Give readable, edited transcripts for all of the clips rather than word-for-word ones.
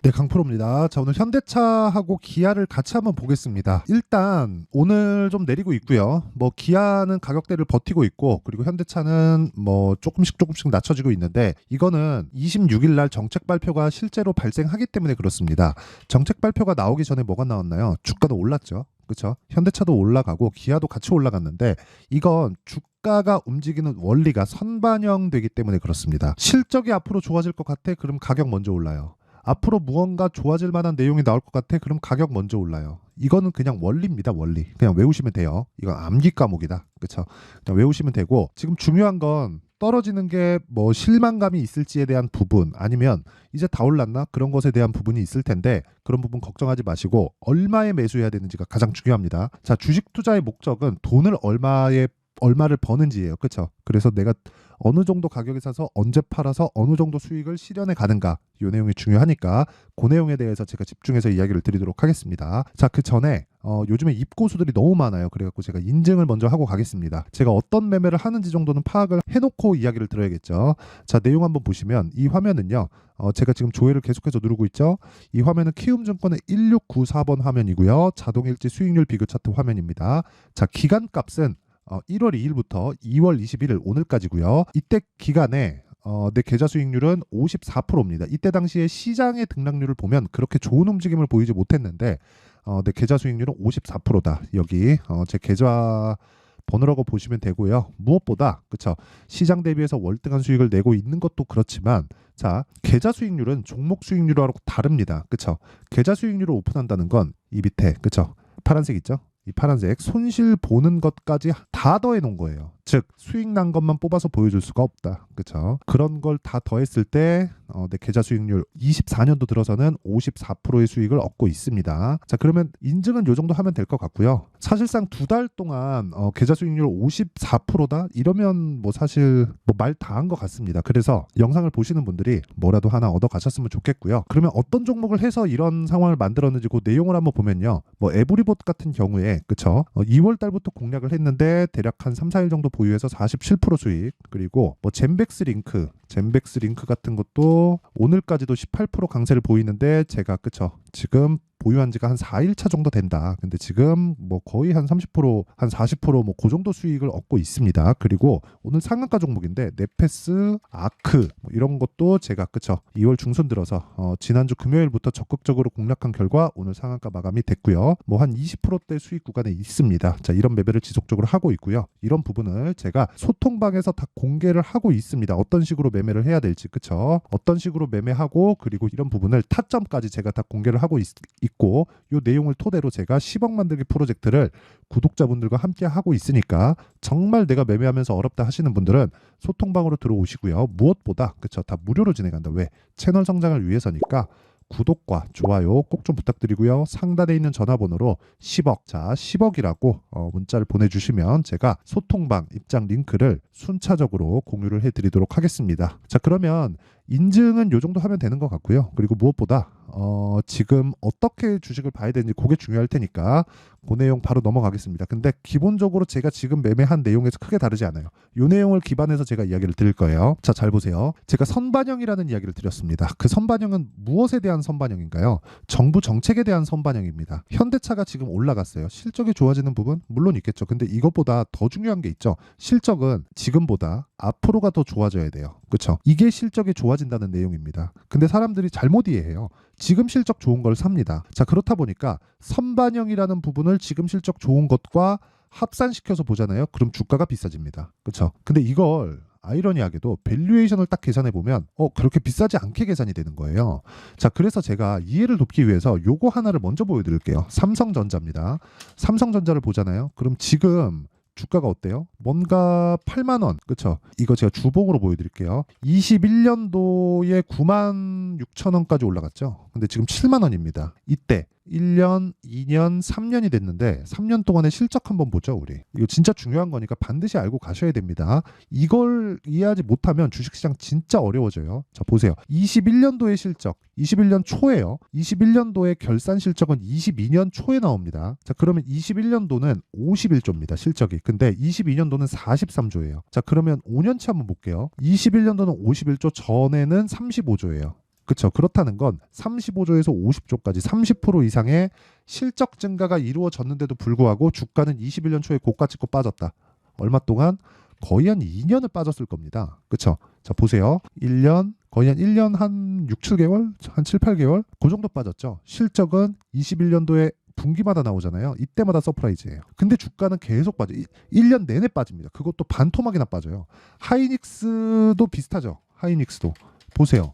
네, 강프로입니다. 자, 오늘 현대차하고 기아를 같이 한번 보겠습니다. 일단 오늘 좀 내리고 있고요. 뭐 기아는 가격대를 버티고 있고, 그리고 현대차는 뭐 조금씩 낮춰지고 있는데, 이거는 26일 날 정책 발표가 실제로 발생하기 때문에 그렇습니다. 정책 발표가 나오기 전에 뭐가 나왔나요? 주가도 올랐죠. 그렇죠? 현대차도 올라가고 기아도 같이 올라갔는데, 이건 주가가 움직이는 원리가 선반영되기 때문에 그렇습니다. 실적이 앞으로 좋아질 것 같아? 그럼 가격 먼저 올라요. 앞으로 무언가 좋아질 만한 내용이 나올 것 같아? 그럼 가격 먼저 올라요. 이거는 그냥 원리입니다, 원리. 그냥 외우시면 돼요. 이건 암기 과목이다. 그렇죠? 그냥 외우시면 되고, 지금 중요한 건 떨어지는 게 뭐 실망감이 있을지에 대한 부분, 아니면 이제 다 올랐나? 그런 것에 대한 부분이 있을 텐데, 그런 부분 걱정하지 마시고 얼마에 매수해야 되는지가 가장 중요합니다. 자, 주식 투자의 목적은 돈을 얼마를 버는지예요. 그렇죠? 그래서 내가 어느 정도 가격에 사서 언제 팔아서 어느 정도 수익을 실현해 가는가, 이 내용이 중요하니까 그 내용에 대해서 제가 집중해서 이야기를 드리도록 하겠습니다. 자, 그 전에 요즘에 입고수들이 너무 많아요. 그래갖고 제가 인증을 먼저 하고 가겠습니다. 제가 어떤 매매를 하는지 정도는 파악을 해놓고 이야기를 들어야겠죠. 자, 내용 한번 보시면 이 화면은요, 제가 지금 조회를 계속해서 누르고 있죠. 이 화면은 키움증권의 1694번 화면이고요. 자동일지 수익률 비교 차트 화면입니다. 자, 기간값은 1월 2일부터 2월 21일 오늘까지고요. 이때 기간에 내 계좌 수익률은 54%입니다. 이때 당시에 시장의 등락률을 보면 그렇게 좋은 움직임을 보이지 못했는데, 내 계좌 수익률은 54%다. 여기 제 계좌 번호라고 보시면 되고요. 무엇보다 그쵸, 시장 대비해서 월등한 수익을 내고 있는 것도 그렇지만, 자, 계좌 수익률은 종목 수익률하고 다릅니다. 그쵸? 계좌 수익률을 오픈한다는 건 이 밑에, 그쵸, 파란색 있죠? 이 파란색 손실 보는 것까지 다 더해 놓은 거예요. 즉 수익 난 것만 뽑아서 보여줄 수가 없다. 그렇죠? 그런 걸 다 더했을 때 내 계좌 수익률 24년도 들어서는 54%의 수익을 얻고 있습니다. 자, 그러면 인증은 요 정도 하면 될 것 같고요. 사실상 두 달 동안 계좌 수익률 54%다? 이러면 뭐 사실 뭐 말 다 한 것 같습니다. 그래서 영상을 보시는 분들이 뭐라도 하나 얻어 가셨으면 좋겠고요. 그러면 어떤 종목을 해서 이런 상황을 만들었는지 그 내용을 한번 보면요. 뭐 에브리봇 같은 경우에 그쵸? 2월 달부터 공략을 했는데 대략 한 3, 4일 정도 보유해서 47% 수익, 그리고 뭐 젠백스 링크 같은 것도 오늘까지도 18% 강세를 보이는데, 제가 그쵸, 지금 보유한 지가 한 4일 차 정도 된다. 근데 지금 뭐 거의 한 30%, 한 40% 뭐 그 정도 수익을 얻고 있습니다. 그리고 오늘 상한가 종목인데 네페스, 아크 뭐 이런 것도 제가 그쵸, 2월 중순 들어서 지난주 금요일부터 적극적으로 공략한 결과 오늘 상한가 마감이 됐고요. 뭐 한 20%대 수익 구간에 있습니다. 자, 이런 매매를 지속적으로 하고 있고요. 이런 부분을 제가 소통방에서 다 공개를 하고 있습니다. 어떤 식으로 매매를 해야 될지, 그쵸? 어떤 식으로 매매하고, 그리고 이런 부분을 타점까지 제가 다 공개를 하고 있고, 이 내용을 토대로 제가 10억 만들기 프로젝트를 구독자분들과 함께 하고 있으니까, 정말 내가 매매하면서 어렵다 하시는 분들은 소통방으로 들어오시고요. 무엇보다 그쵸, 다 무료로 진행한다. 왜? 채널 성장을 위해서니까 구독과 좋아요 꼭 좀 부탁드리고요. 상단에 있는 전화번호로 10억, 자 10억이라고 문자를 보내주시면 제가 소통방 입장 링크를 순차적으로 공유를 해드리도록 하겠습니다. 자, 그러면 인증은 요 정도 하면 되는 것 같고요. 그리고 무엇보다 지금 어떻게 주식을 봐야 되는지 그게 중요할 테니까 그 내용 바로 넘어가겠습니다. 근데 기본적으로 제가 지금 매매한 내용에서 크게 다르지 않아요. 이 내용을 기반해서 제가 이야기를 드릴 거예요. 자, 잘 보세요. 제가 선반영이라는 이야기를 드렸습니다. 그 선반영은 무엇에 대한 선반영인가요? 정부 정책에 대한 선반영입니다. 현대차가 지금 올라갔어요. 실적이 좋아지는 부분 물론 있겠죠. 근데 이것보다 더 중요한 게 있죠. 실적은 지금보다 앞으로가 더 좋아져야 돼요. 그렇죠? 이게 실적이 좋아진다는 내용입니다. 근데 사람들이 잘못 이해해요. 지금 실적 좋은 걸 삽니다. 자, 그렇다 보니까 선반영이라는 부분을 지금 실적 좋은 것과 합산시켜서 보잖아요. 그럼 주가가 비싸집니다. 그렇죠? 근데 이걸 아이러니하게도 밸류에이션을 딱 계산해 보면 그렇게 비싸지 않게 계산이 되는 거예요. 자, 그래서 제가 이해를 돕기 위해서 요거 하나를 먼저 보여드릴게요. 삼성전자입니다. 삼성전자를 보잖아요. 그럼 지금 주가가 어때요? 뭔가 8만 원, 그렇죠? 이거 제가 주봉으로 보여드릴게요. 21년도에 9만 6천 원까지 올라갔죠. 근데 지금 7만 원입니다. 이때 1년, 2년, 3년이 됐는데 3년 동안의 실적 한번 보죠, 우리. 이거 진짜 중요한 거니까 반드시 알고 가셔야 됩니다. 이걸 이해하지 못하면 주식시장 진짜 어려워져요. 자, 보세요. 21년도의 실적, 21년 초에요. 21년도의 결산 실적은 22년 초에 나옵니다. 자, 그러면 21년도는 51조입니다, 실적이. 근데 22년도는 43조예요. 자, 그러면 5년치 한번 볼게요. 21년도는 51조, 전에는 35조예요. 그렇죠. 그렇다는 건 35조에서 50조까지 30% 이상의 실적 증가가 이루어졌는데도 불구하고 주가는 21년 초에 고가 찍고 빠졌다. 얼마 동안? 거의 한 2년을 빠졌을 겁니다. 그렇죠? 자, 보세요. 1년, 거의 한 1년 한 6, 7개월? 한 7, 8개월? 그 정도 빠졌죠. 실적은 21년도에 분기마다 나오잖아요. 이때마다 서프라이즈예요. 근데 주가는 계속 빠져. 1년 내내 빠집니다. 그것도 반토막이나 빠져요. 하이닉스도 비슷하죠. 하이닉스도. 보세요.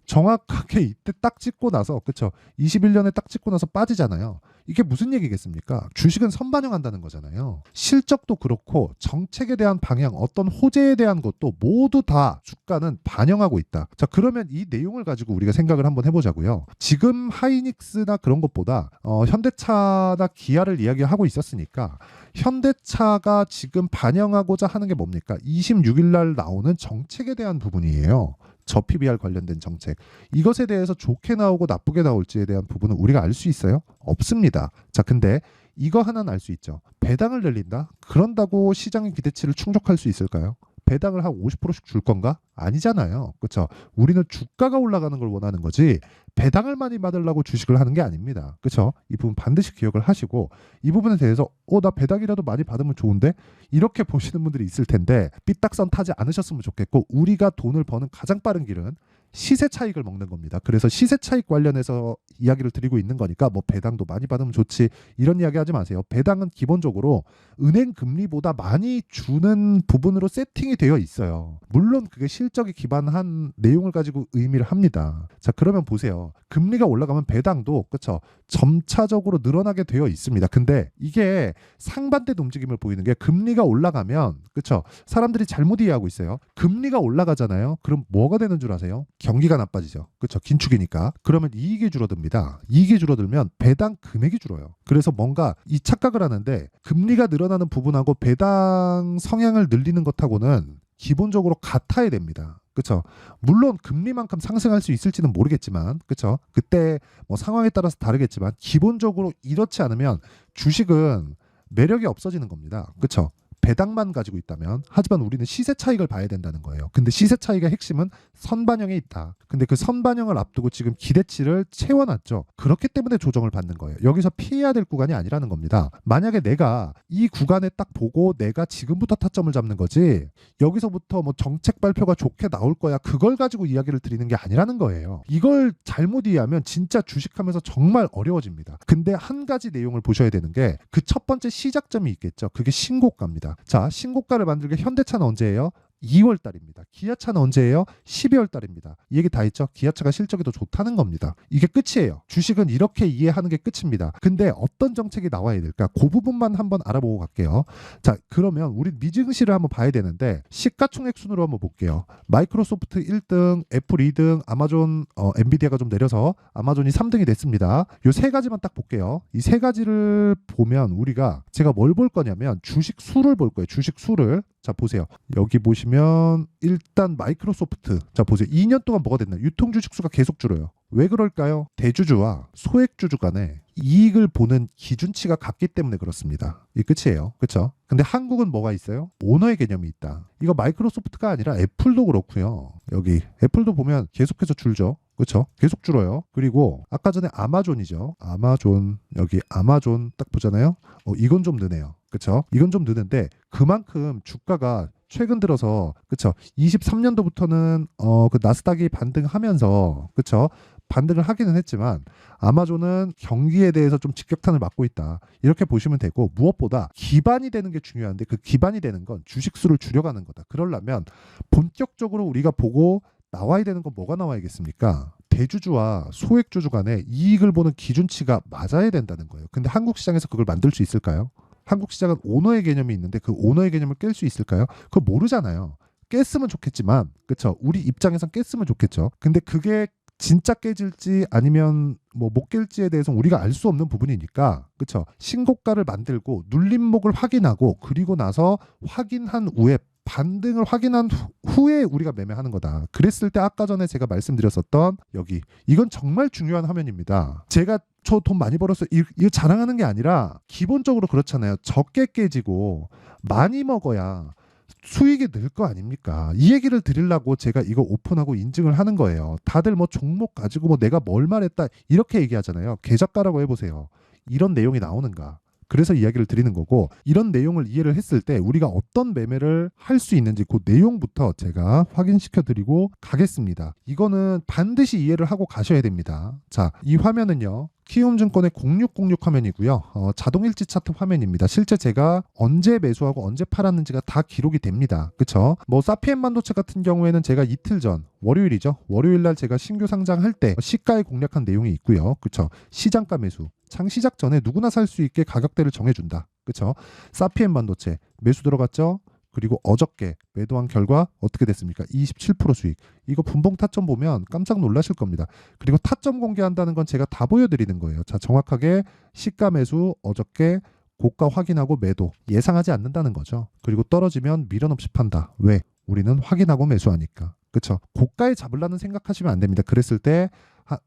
정확하게 이때 딱 찍고 나서, 그쵸? 21년에 딱 찍고 나서 빠지잖아요. 이게 무슨 얘기겠습니까? 주식은 선반영한다는 거잖아요. 실적도 그렇고 정책에 대한 방향, 어떤 호재에 대한 것도 모두 다 주가는 반영하고 있다. 자, 그러면 이 내용을 가지고 우리가 생각을 한번 해보자고요. 지금 하이닉스나 그런 것보다 현대차나 기아를 이야기하고 있었으니까 현대차가 지금 반영하고자 하는 게 뭡니까? 26일 날 나오는 정책에 대한 부분이에요. 저 PBR 관련된 정책. 이것에 대해서 좋게 나오고 나쁘게 나올지에 대한 부분은 우리가 알 수 있어요? 없습니다. 자, 근데 이거 하나는 알 수 있죠. 배당을 늘린다? 그런다고 시장의 기대치를 충족할 수 있을까요? 배당을 한 50%씩 줄 건가? 아니잖아요. 그렇죠? 우리는 주가가 올라가는 걸 원하는 거지 배당을 많이 받으려고 주식을 하는 게 아닙니다. 그렇죠? 이 부분 반드시 기억을 하시고 이 부분에 대해서 나 배당이라도 많이 받으면 좋은데 이렇게 보시는 분들이 있을 텐데 삐딱선 타지 않으셨으면 좋겠고 우리가 돈을 버는 가장 빠른 길은 시세 차익을 먹는 겁니다. 그래서 시세 차익 관련해서 이야기를 드리고 있는 거니까 뭐 배당도 많이 받으면 좋지 이런 이야기 하지 마세요. 배당은 기본적으로 은행 금리보다 많이 주는 부분으로 세팅이 되어 있어요. 물론 그게 실적에 기반한 내용을 가지고 의미를 합니다. 자, 그러면 보세요. 금리가 올라가면 배당도 그렇죠. 점차적으로 늘어나게 되어 있습니다. 근데 이게 상반된 움직임을 보이는 게 금리가 올라가면 그렇죠. 사람들이 잘못 이해하고 있어요. 금리가 올라가잖아요. 그럼 뭐가 되는 줄 아세요? 경기가 나빠지죠. 그렇죠. 긴축이니까. 그러면 이익이 줄어듭니다. 이익이 줄어들면 배당 금액이 줄어요. 그래서 뭔가 이 착각을 하는데 금리가 늘어나는 부분하고 배당 성향을 늘리는 것하고는 기본적으로 같아야 됩니다. 그렇죠. 물론 금리만큼 상승할 수 있을지는 모르겠지만, 그렇죠. 그때 뭐 상황에 따라서 다르겠지만 기본적으로 이렇지 않으면 주식은 매력이 없어지는 겁니다. 그렇죠. 배당만 가지고 있다면 하지만 우리는 시세 차익을 봐야 된다는 거예요. 근데 시세 차익의 핵심은 선반영에 있다. 근데 그 선반영을 앞두고 지금 기대치를 채워놨죠. 그렇기 때문에 조정을 받는 거예요. 여기서 피해야 될 구간이 아니라는 겁니다. 만약에 내가 이 구간에 딱 보고 내가 지금부터 타점을 잡는 거지 여기서부터 뭐 정책 발표가 좋게 나올 거야 그걸 가지고 이야기를 드리는 게 아니라는 거예요. 이걸 잘못 이해하면 진짜 주식하면서 정말 어려워집니다. 근데 한 가지 내용을 보셔야 되는 게 그 첫 번째 시작점이 있겠죠. 그게 신고가입니다. 자, 신고가를 만들게 현대차는 언제예요? 2월 달입니다. 기아차는 언제예요? 12월 달입니다. 이 얘기 다 했죠? 기아차가 실적이 더 좋다는 겁니다. 이게 끝이에요. 주식은 이렇게 이해하는 게 끝입니다. 근데 어떤 정책이 나와야 될까? 그 부분만 한번 알아보고 갈게요. 자, 그러면 우리 미증시를 한번 봐야 되는데 시가총액 순으로 한번 볼게요. 마이크로소프트 1등, 애플 2등, 아마존, 엔비디아가 좀 내려서 아마존이 3등이 됐습니다. 요 세 가지만 딱 볼게요. 이 세 가지를 보면 우리가 제가 뭘 볼 거냐면 주식 수를 볼 거예요. 주식 수를. 자, 보세요. 여기 보시면 일단 마이크로소프트. 자, 보세요. 2년 동안 뭐가 됐나요? 유통 주식 수가 계속 줄어요. 왜 그럴까요? 대주주와 소액주주 간에 이익을 보는 기준치가 같기 때문에 그렇습니다. 이 끝이에요. 그렇죠? 근데 한국은 뭐가 있어요? 오너의 개념이 있다. 이거 마이크로소프트가 아니라 애플도 그렇고요. 여기 애플도 보면 계속해서 줄죠. 그렇죠? 계속 줄어요. 그리고 아까 전에 아마존이죠. 아마존 여기 아마존 딱 보잖아요. 이건 좀 느네요. 그렇죠? 이건 좀 느는데 그만큼 주가가 최근 들어서 그렇죠? 23년도부터는 그 나스닥이 반등하면서 그렇죠? 반등을 하기는 했지만 아마존은 경기에 대해서 좀 직격탄을 맞고 있다. 이렇게 보시면 되고 무엇보다 기반이 되는 게 중요한데 그 기반이 되는 건 주식 수를 줄여가는 거다. 그러려면 본격적으로 우리가 보고 나와야 되는 건 뭐가 나와야겠습니까? 대주주와 소액주주 간에 이익을 보는 기준치가 맞아야 된다는 거예요. 근데 한국 시장에서 그걸 만들 수 있을까요? 한국 시장은 오너의 개념이 있는데 그 오너의 개념을 깰 수 있을까요? 그거 모르잖아요. 깼으면 좋겠지만 그렇죠. 우리 입장에선 깼으면 좋겠죠. 근데 그게 진짜 깨질지 아니면 뭐 못 깰지에 대해서는 우리가 알 수 없는 부분이니까 그렇죠. 신고가를 만들고 눌림목을 확인하고 그리고 나서 확인한 후에 반등을 확인한 후에 우리가 매매하는 거다. 그랬을 때 아까 전에 제가 말씀드렸었던 여기 이건 정말 중요한 화면입니다. 제가 저 돈 많이 벌었어 이거 자랑하는 게 아니라 기본적으로 그렇잖아요. 적게 깨지고 많이 먹어야 수익이 늘 거 아닙니까? 이 얘기를 드리려고 제가 이거 오픈하고 인증을 하는 거예요. 다들 뭐 종목 가지고 뭐 내가 뭘 말했다 이렇게 얘기하잖아요. 계좌가라고 해보세요. 이런 내용이 나오는가? 그래서 이야기를 드리는 거고, 이런 내용을 이해를 했을 때 우리가 어떤 매매를 할 수 있는지 그 내용부터 제가 확인시켜 드리고 가겠습니다. 이거는 반드시 이해를 하고 가셔야 됩니다. 자, 이 화면은요, 키움증권의 0606 화면이고요. 자동일지 차트 화면입니다. 실제 제가 언제 매수하고 언제 팔았는지가 다 기록이 됩니다. 그쵸? 뭐 사피엔 반도체 같은 경우에는 제가 이틀 전 월요일이죠. 월요일 날 제가 신규 상장할 때 시가에 공략한 내용이 있고요. 그쵸? 시장가 매수. 장 시작 전에 누구나 살 수 있게 가격대를 정해준다. 그쵸? 사피엔 반도체 매수 들어갔죠? 그리고 어저께 매도한 결과 어떻게 됐습니까? 27% 수익. 이거 분봉 타점 보면 깜짝 놀라실 겁니다. 그리고 타점 공개한다는 건 제가 다 보여드리는 거예요. 자, 정확하게 시가 매수 어저께 고가 확인하고 매도 예상하지 않는다는 거죠. 그리고 떨어지면 미련 없이 판다. 왜? 우리는 확인하고 매수하니까. 그쵸? 고가에 잡으려는 생각하시면 안 됩니다. 그랬을 때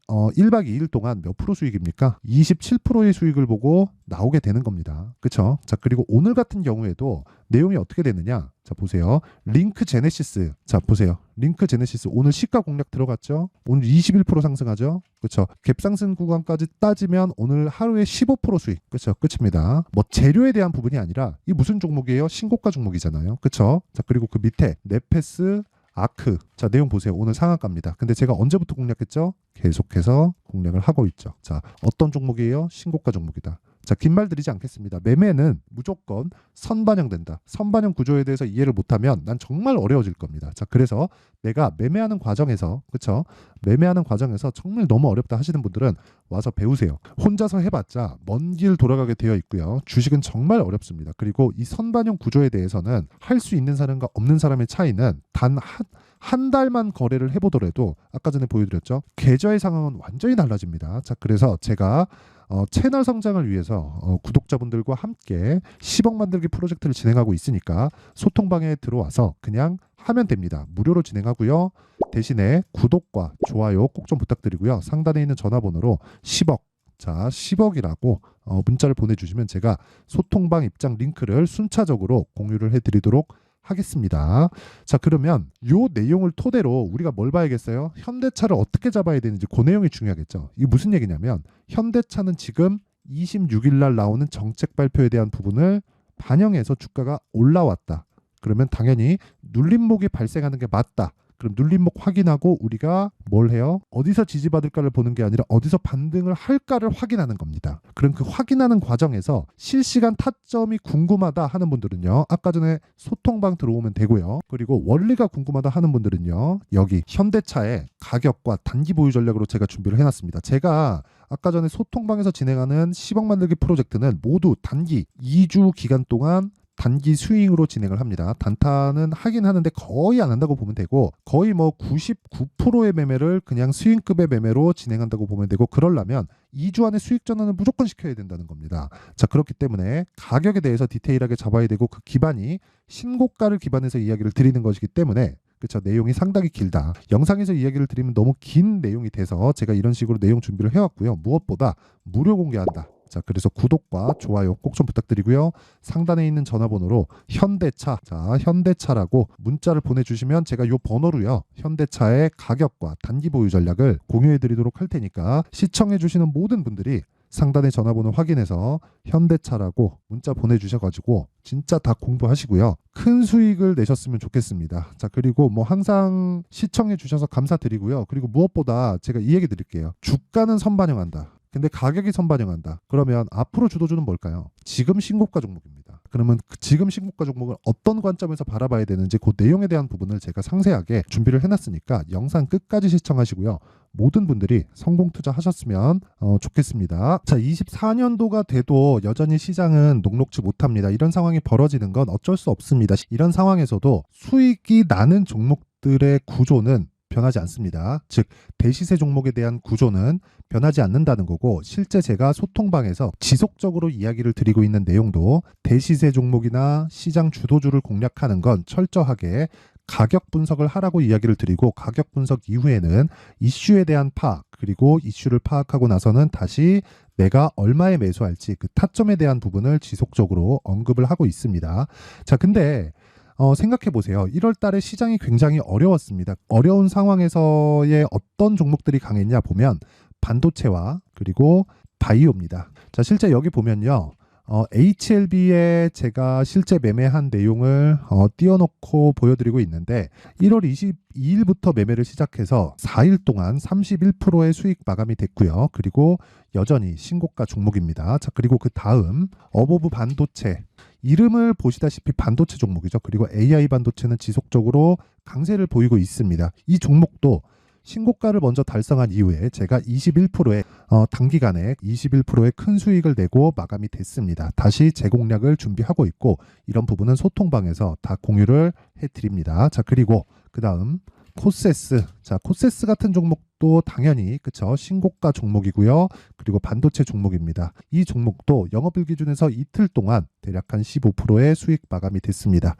1박 2일 동안 몇 프로 수익입니까? 27%의 수익을 보고 나오게 되는 겁니다. 그쵸? 자, 그리고 오늘 같은 경우에도 내용이 어떻게 되느냐? 자, 보세요. 링크 제네시스. 자, 보세요. 링크 제네시스. 오늘 시가 공략 들어갔죠? 오늘 21% 상승하죠? 그쵸? 갭상승 구간까지 따지면 오늘 하루에 15% 수익. 그쵸? 끝입니다. 뭐 재료에 대한 부분이 아니라 이 무슨 종목이에요? 신고가 종목이잖아요. 그쵸? 자, 그리고 그 밑에 네페스 아크. 자, 내용 보세요. 오늘 상한가입니다. 근데 제가 언제부터 공략했죠? 계속해서 공략을 하고 있죠. 자, 어떤 종목이에요? 신고가 종목이다. 자, 긴 말 드리지 않겠습니다. 매매는 무조건 선반영된다. 선반영 구조에 대해서 이해를 못하면 난 정말 어려워질 겁니다. 자, 그래서 내가 매매하는 과정에서, 그쵸? 매매하는 과정에서 정말 너무 어렵다 하시는 분들은 와서 배우세요. 혼자서 해봤자 먼 길 돌아가게 되어 있고요. 주식은 정말 어렵습니다. 그리고 이 선반영 구조에 대해서는 할 수 있는 사람과 없는 사람의 차이는 단 한 달만 거래를 해보더라도 아까 전에 보여드렸죠. 계좌의 상황은 완전히 달라집니다. 자, 그래서 제가 채널 성장을 위해서 구독자분들과 함께 10억 만들기 프로젝트를 진행하고 있으니까 소통방에 들어와서 그냥 하면 됩니다. 무료로 진행하고요. 대신에 구독과 좋아요 꼭 좀 부탁드리고요. 상단에 있는 전화번호로 10억, 자 10억이라고 문자를 보내주시면 제가 소통방 입장 링크를 순차적으로 공유를 해드리도록 하겠습니다. 자, 그러면 요 내용을 토대로 우리가 뭘 봐야겠어요? 현대차를 어떻게 잡아야 되는지 그 내용이 중요하겠죠. 이게 무슨 얘기냐면 현대차는 지금 26일 날 나오는 정책 발표에 대한 부분을 반영해서 주가가 올라왔다. 그러면 당연히 눌림목이 발생하는 게 맞다. 그럼 눌림목 확인하고 우리가 뭘 해요? 어디서 지지받을까를 보는 게 아니라 어디서 반등을 할까를 확인하는 겁니다. 그럼 그 확인하는 과정에서 실시간 타점이 궁금하다 하는 분들은요. 아까 전에 소통방 들어오면 되고요. 그리고 원리가 궁금하다 하는 분들은요. 여기 현대차의 가격과 단기 보유 전략으로 제가 준비를 해놨습니다. 제가 아까 전에 소통방에서 진행하는 10억 만들기 프로젝트는 모두 단기 2주 기간 동안 단기 스윙으로 진행을 합니다. 단타는 하긴 하는데 거의 안 한다고 보면 되고 거의 뭐 99%의 매매를 그냥 스윙급의 매매로 진행한다고 보면 되고 그러려면 2주 안에 수익 전환을 무조건 시켜야 된다는 겁니다. 자, 그렇기 때문에 가격에 대해서 디테일하게 잡아야 되고 그 기반이 신고가를 기반해서 이야기를 드리는 것이기 때문에 그렇죠. 내용이 상당히 길다. 영상에서 이야기를 드리면 너무 긴 내용이 돼서 제가 이런 식으로 내용 준비를 해왔고요. 무엇보다 무료 공개한다. 자, 그래서 구독과 좋아요 꼭 좀 부탁드리고요. 상단에 있는 전화번호로 현대차, 자, 현대차라고 문자를 보내주시면 제가 요 번호로요. 현대차의 가격과 단기 보유 전략을 공유해드리도록 할 테니까 시청해주시는 모든 분들이 상단의 전화번호 확인해서 현대차라고 문자 보내주셔가지고 진짜 다 공부하시고요. 큰 수익을 내셨으면 좋겠습니다. 자, 그리고 뭐 항상 시청해주셔서 감사드리고요. 그리고 무엇보다 제가 이 얘기 드릴게요. 주가는 선반영한다. 근데 가격이 선반영한다. 그러면 앞으로 주도주는 뭘까요? 지금 신고가 종목입니다. 그러면 지금 신고가 종목을 어떤 관점에서 바라봐야 되는지 그 내용에 대한 부분을 제가 상세하게 준비를 해놨으니까 영상 끝까지 시청하시고요. 모든 분들이 성공 투자하셨으면 좋겠습니다. 자, 24년도가 돼도 여전히 시장은 녹록지 못합니다. 이런 상황이 벌어지는 건 어쩔 수 없습니다. 이런 상황에서도 수익이 나는 종목들의 구조는 변하지 않습니다. 즉 대시세 종목에 대한 구조는 변하지 않는다는 거고 실제 제가 소통방에서 지속적으로 이야기를 드리고 있는 내용도 대시세 종목이나 시장 주도주를 공략하는 건 철저하게 가격 분석을 하라고 이야기를 드리고 가격 분석 이후에는 이슈에 대한 파악 그리고 이슈를 파악하고 나서는 다시 내가 얼마에 매수할지 그 타점에 대한 부분을 지속적으로 언급을 하고 있습니다. 자, 근데 생각해 보세요. 1월 달에 시장이 굉장히 어려웠습니다. 어려운 상황에서의 어떤 종목들이 강했냐 보면 반도체와 그리고 바이오입니다. 자, 실제 여기 보면요. HLB에 제가 실제 매매한 내용을 띄워놓고 보여드리고 있는데 1월 22일부터 매매를 시작해서 4일 동안 31%의 수익 마감이 됐고요. 그리고 여전히 신고가 종목입니다. 자, 그리고 그 다음 어보브 반도체, 이름을 보시다시피 반도체 종목이죠. 그리고 AI 반도체는 지속적으로 강세를 보이고 있습니다. 이 종목도 신고가를 먼저 달성한 이후에 제가 21%의 단기간에 21%의 큰 수익을 내고 마감이 됐습니다. 다시 재공략을 준비하고 있고 이런 부분은 소통방에서 다 공유를 해드립니다. 자, 그리고 그 다음 코세스. 자, 코세스 같은 종목도 당연히 그쵸, 신고가 종목이고요. 그리고 반도체 종목입니다. 이 종목도 영업일 기준에서 이틀 동안 대략 한 15%의 수익 마감이 됐습니다.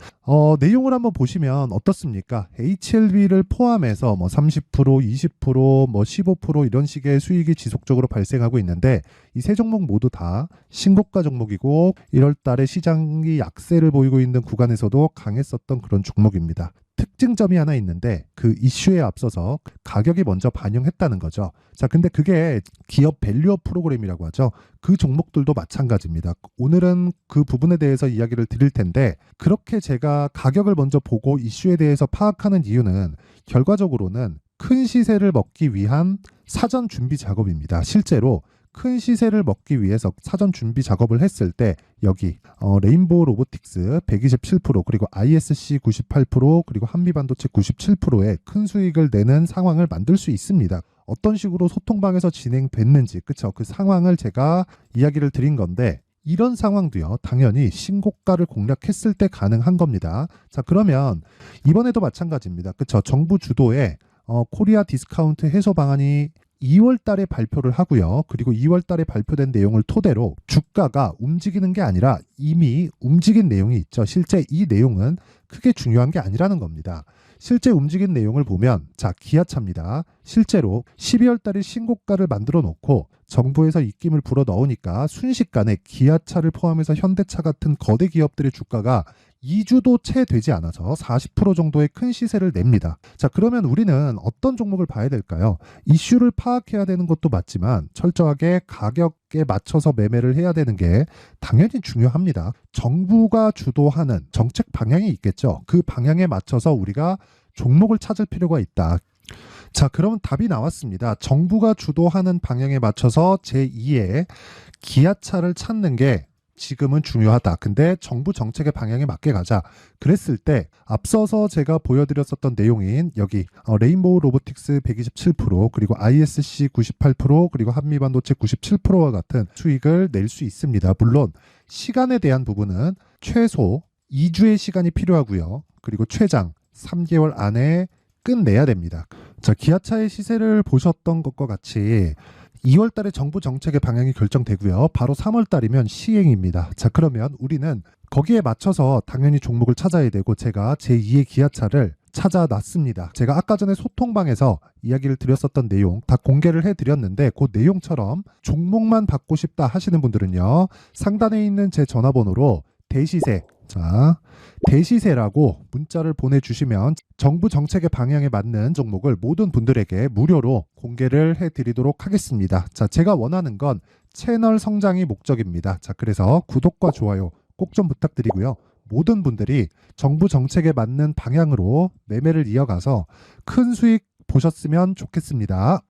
내용을 한번 보시면 어떻습니까? HLB를 포함해서 뭐 30%, 20%, 뭐 15% 이런 식의 수익이 지속적으로 발생하고 있는데 이 세 종목 모두 다 신고가 종목이고 1월 달에 시장이 약세를 보이고 있는 구간에서도 강했었던 그런 종목입니다. 특징점이 하나 있는데 그 이슈에 앞서서 가격이 먼저 반영했다는 거죠. 자, 근데 그게 기업 밸류업 프로그램이라고 하죠. 그 종목들도 마찬가지입니다. 오늘은 그 부분에 대해서 이야기를 드릴 텐데 그렇게 제가 가격을 먼저 보고 이슈에 대해서 파악하는 이유는 결과적으로는 큰 시세를 먹기 위한 사전 준비 작업입니다. 실제로 큰 시세를 먹기 위해서 사전 준비 작업을 했을 때 여기 레인보우 로보틱스 127% 그리고 ISC 98% 그리고 한미반도체 97%의 큰 수익을 내는 상황을 만들 수 있습니다. 어떤 식으로 소통방에서 진행됐는지 그쵸? 그 상황을 제가 이야기를 드린 건데 이런 상황도요 당연히 신고가를 공략했을 때 가능한 겁니다. 자, 그러면 이번에도 마찬가지입니다. 그쵸? 정부 주도의 코리아 디스카운트 해소 방안이 2월 달에 발표를 하고요. 그리고 2월 달에 발표된 내용을 토대로 주가가 움직이는 게 아니라 이미 움직인 내용이 있죠. 실제 이 내용은 크게 중요한 게 아니라는 겁니다. 실제 움직인 내용을 보면 자, 기아차입니다. 실제로 12월 달에 신고가를 만들어 놓고 정부에서 입김을 불어 넣으니까 순식간에 기아차를 포함해서 현대차 같은 거대 기업들의 주가가 2주도 채 되지 않아서 40% 정도의 큰 시세를 냅니다. 자, 그러면 우리는 어떤 종목을 봐야 될까요? 이슈를 파악해야 되는 것도 맞지만 철저하게 가격에 맞춰서 매매를 해야 되는 게 당연히 중요합니다. 정부가 주도하는 정책 방향이 있겠죠. 그 방향에 맞춰서 우리가 종목을 찾을 필요가 있다. 자, 그러면 답이 나왔습니다. 정부가 주도하는 방향에 맞춰서 제2의 기아차를 찾는 게 지금은 중요하다. 근데 정부 정책의 방향에 맞게 가자. 그랬을 때 앞서서 제가 보여드렸었던 내용인 여기 레인보우 로보틱스 127% 그리고 ISC 98% 그리고 한미반도체 97%와 같은 수익을 낼 수 있습니다. 물론 시간에 대한 부분은 최소 2주의 시간이 필요하고요. 그리고 최장 3개월 안에 끝내야 됩니다. 자, 기아차의 시세를 보셨던 것과 같이 2월 달에 정부 정책의 방향이 결정되고요. 바로 3월 달이면 시행입니다. 자, 그러면 우리는 거기에 맞춰서 당연히 종목을 찾아야 되고 제가 제2의 기아차를 찾아놨습니다. 제가 아까 전에 소통방에서 이야기를 드렸었던 내용 다 공개를 해드렸는데 그 내용처럼 종목만 받고 싶다 하시는 분들은요. 상단에 있는 제 전화번호로 대시세, 자, 대시세라고 문자를 보내주시면 정부 정책의 방향에 맞는 종목을 모든 분들에게 무료로 공개를 해드리도록 하겠습니다. 자, 제가 원하는 건 채널 성장이 목적입니다. 자, 그래서 구독과 좋아요 꼭 좀 부탁드리고요. 모든 분들이 정부 정책에 맞는 방향으로 매매를 이어가서 큰 수익 보셨으면 좋겠습니다.